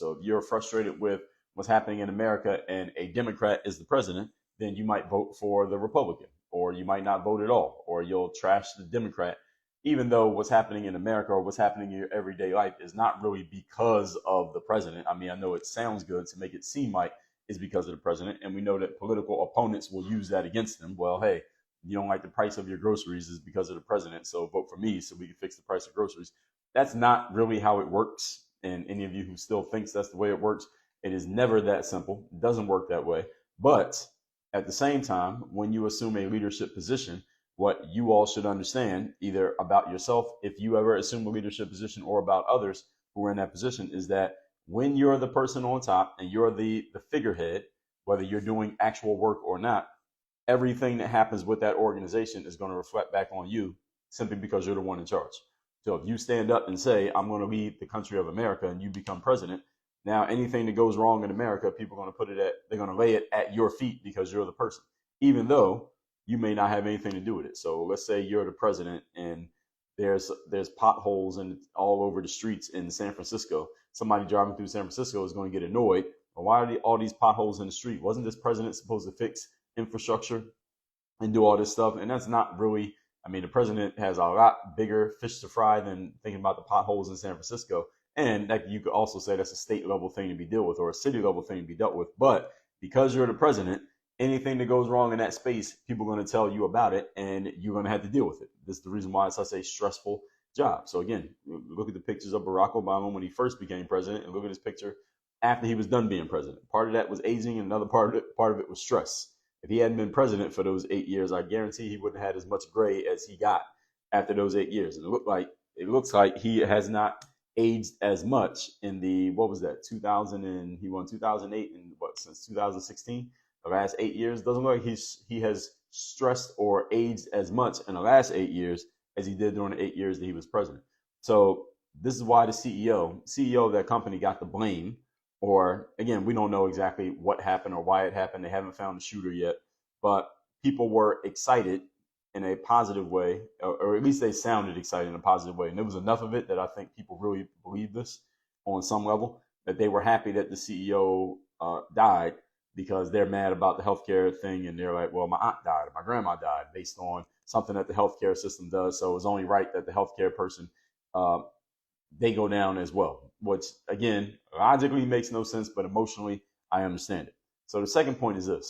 So if you're frustrated with what's happening in America and a Democrat is the president, then you might vote for the Republican, or you might not vote at all, or you'll trash the Democrat, even though what's happening in America or what's happening in your everyday life is not really because of the president. I mean, I know it sounds good to make it seem like it's because of the president, and we know that political opponents will use that against them. Well, hey, you don't like the price of your groceries is because of the president, so vote for me so we can fix the price of groceries. That's not really how it works. And any of you who still thinks that's the way it works, it is never that simple. It doesn't work that way. But at the same time, when you assume a leadership position, what you all should understand, either about yourself, if you ever assume a leadership position, or about others who are in that position, is that when you're the person on top and you're the figurehead, whether you're doing actual work or not, everything that happens with that organization is going to reflect back on you simply because you're the one in charge. So if you stand up and say, I'm going to lead the country of America, and you become president, now anything that goes wrong in America, people are going to they're going to lay it at your feet because you're the person, even though you may not have anything to do with it. So let's say you're the president and there's potholes and all over the streets in San Francisco. Somebody driving through San Francisco is going to get annoyed. Well, why are all these potholes in the street? Wasn't this president supposed to fix infrastructure and do all this stuff? And that's not really, I mean, the president has a lot bigger fish to fry than thinking about the potholes in San Francisco. And that, you could also say that's a state level thing to be dealt with, or a city level thing to be dealt with. But because you're the president, anything that goes wrong in that space, people are going to tell you about it, and you're going to have to deal with it. This is the reason why it's such a stressful job. So again, look at the pictures of Barack Obama when he first became president, and look at his picture after he was done being president. Part of that was aging, and another part of it was stress. If he hadn't been president for those 8 years, I guarantee he wouldn't have had as much gray as he got after those 8 years. And it looks like he has not aged as much in the, what was that, 2000, and he won 2008, and since 2016, the last 8 years, doesn't look like he has stressed or aged as much in the last 8 years as he did during the 8 years that he was president. So this is why the CEO of that company got the blame. Or again, we don't know exactly what happened or why it happened. They haven't found the shooter yet, but people were excited in a positive way, or at least they sounded excited in a positive way. And there was enough of it that I think people really believe this on some level, that they were happy that the CEO died, because they're mad about the healthcare thing. And they're like, well, my aunt died, or my grandma died, based on something that the healthcare system does. So it's only right that the healthcare person, they go down as well, which again, logically makes no sense, but emotionally, I understand it. So the second point is this.